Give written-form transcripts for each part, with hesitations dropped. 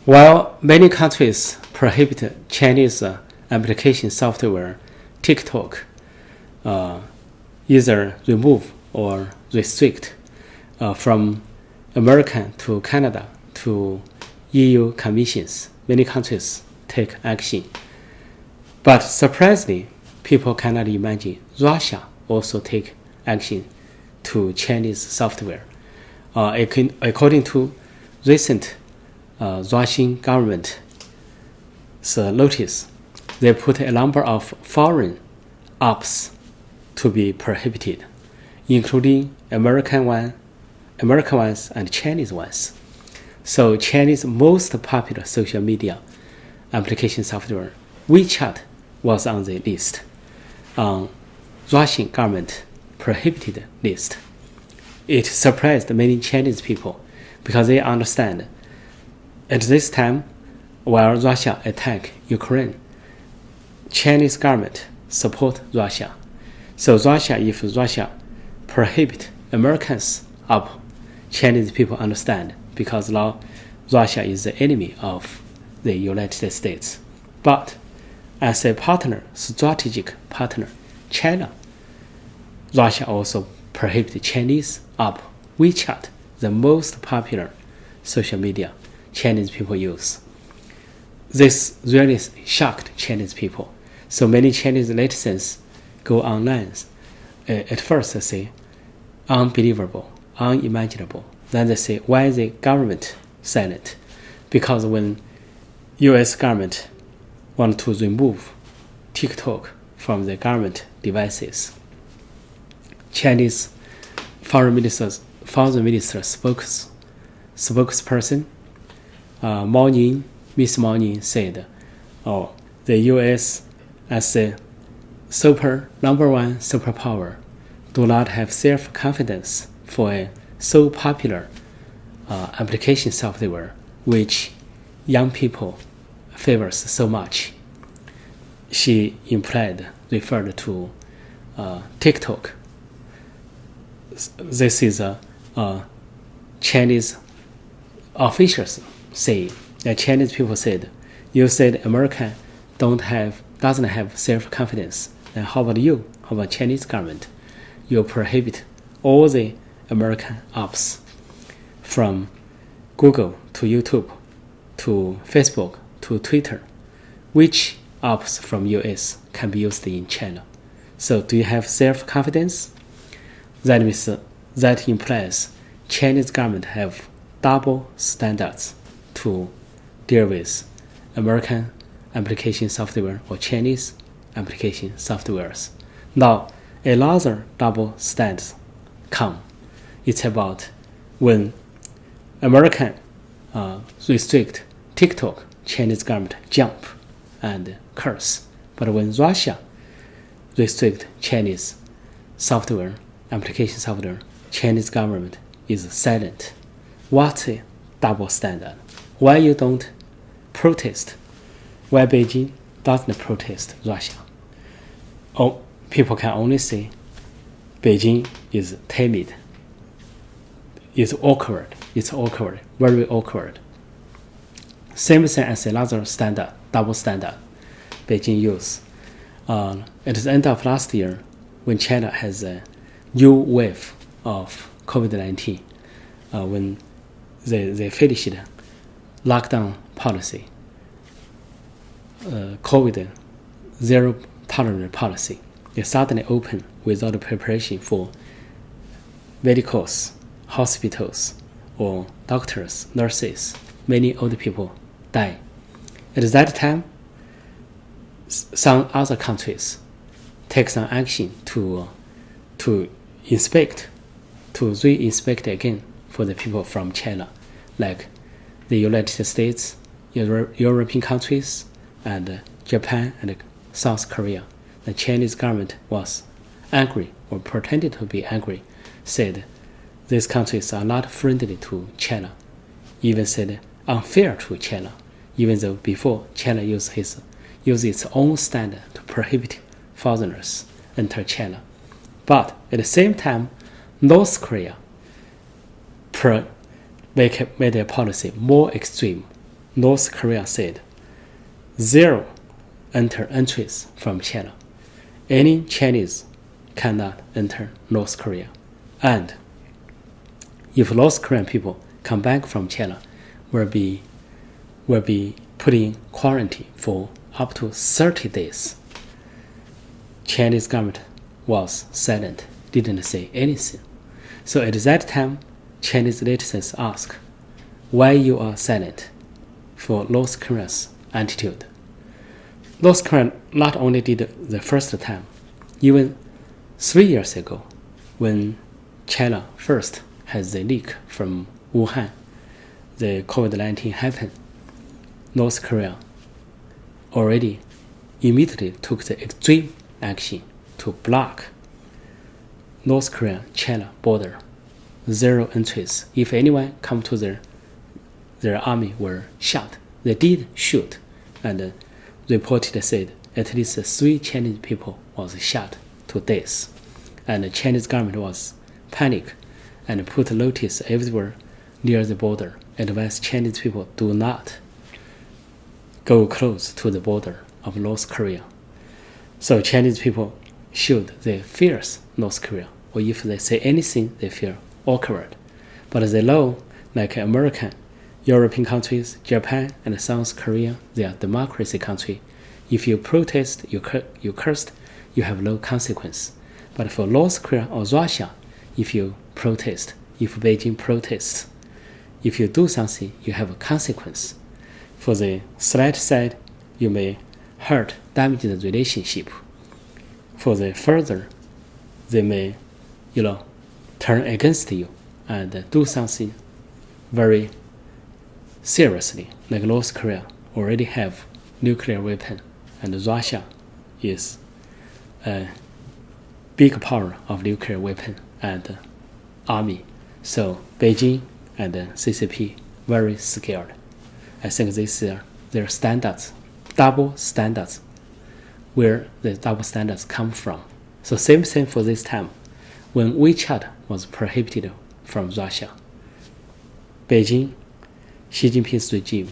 While many countries prohibit Chinese application software, TikTok either remove or restrict from American to Canada to EU commissions. Many countries take action. But surprisingly, people cannot imagine Russia also take action to Chinese software. According to recent Russian government notice, they put a number of foreign apps to be prohibited, including American ones and Chinese ones. So Chinese most popular social media application software, WeChat, was on the list, on Russian government prohibited list. It surprised many Chinese people because they understand at this time, while Russia attacked Ukraine, Chinese government support Russia. So if Russia prohibit Americans app, Chinese people understand because now Russia is the enemy of the United States. But as a partner, strategic partner, China, Russia also prohibit Chinese app, WeChat, the most popular social media Chinese people use. This really shocked Chinese people. So many Chinese netizens go online. At first they say, unbelievable, unimaginable. Then they say, why is the government silent? Because when US government want to remove TikTok from the government devices, Chinese foreign minister spokesperson Miss Mao Ning said, the US as a number one superpower do not have self-confidence for a so popular application software which young people favors so much. She referred to TikTok. This is Chinese officials say that Chinese people said, you said America doesn't have self-confidence. Then how about you? How about Chinese government? You prohibit all the American apps from Google to YouTube to Facebook to Twitter. Which apps from US can be used in China? So do you have self-confidence? That implies Chinese government have double standards to deal with American application software or Chinese application softwares. Now, another double standard come. It's about when American restrict TikTok, Chinese government jump and curse. But when Russia restrict Chinese software, application software, Chinese government is silent. What's a double standard? Why you don't protest? Why Beijing doesn't protest Russia? People can only say Beijing is timid. It's awkward, very awkward. Same thing as another standard, double standard Beijing use. At the end of last year, when China has a new wave of COVID-19, when they finished lockdown policy, COVID zero tolerance policy, they suddenly open without preparation for medicals, hospitals, or doctors, nurses. Many old people die. At that time, some other countries take some action to re-inspect again for the people from China, like the United States, European countries, and Japan and South Korea. The Chinese government was angry or pretended to be angry, said these countries are not friendly to China, even said unfair to China, even though before China used its own standard to prohibit foreigners enter China. But at the same time, North Korea made their policy more extreme. North Korea said, zero entries from China. Any Chinese cannot enter North Korea. And if North Korean people come back from China, will be put in quarantine for up to 30 days. Chinese government was silent, didn't say anything. So at that time, Chinese citizens asked, why you are silent for North Korea's attitude? North Korea not only did the first time, even 3 years ago, when China first had the leak from Wuhan, the COVID-19 happened, North Korea already immediately took the extreme action to block North Korea-China border. Zero entries. If anyone come to their army were shot. They did shoot, and reported said at least 3 Chinese people was shot to death. And the Chinese government was panic and put notice everywhere near the border, advised Chinese people do not go close to the border of North Korea. So Chinese people showed they fear North Korea, or if they say anything, they feel awkward. But they know, like American, European countries, Japan, and South Korea, they are democracy country. If you protest, you cursed, you have no consequence. But for North Korea or Russia, if you protest, if Beijing protests, if you do something, you have a consequence. For the slight side, you may hurt, damage the relationship. For the further, they may, turn against you and do something very seriously. Like North Korea already have nuclear weapon, and Russia is a big power of nuclear weapon and army. So Beijing and CCP very scared. I think this is their standards, double standards, where the double standards come from. So same thing for this time. When WeChat was prohibited from Russia, Beijing, Xi Jinping's regime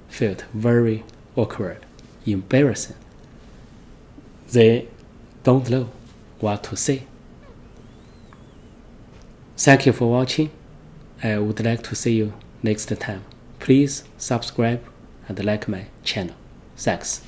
felt very awkward, embarrassing. They don't know what to say. Thank you for watching. I would like to see you next time. Please subscribe and like my channel. Thanks.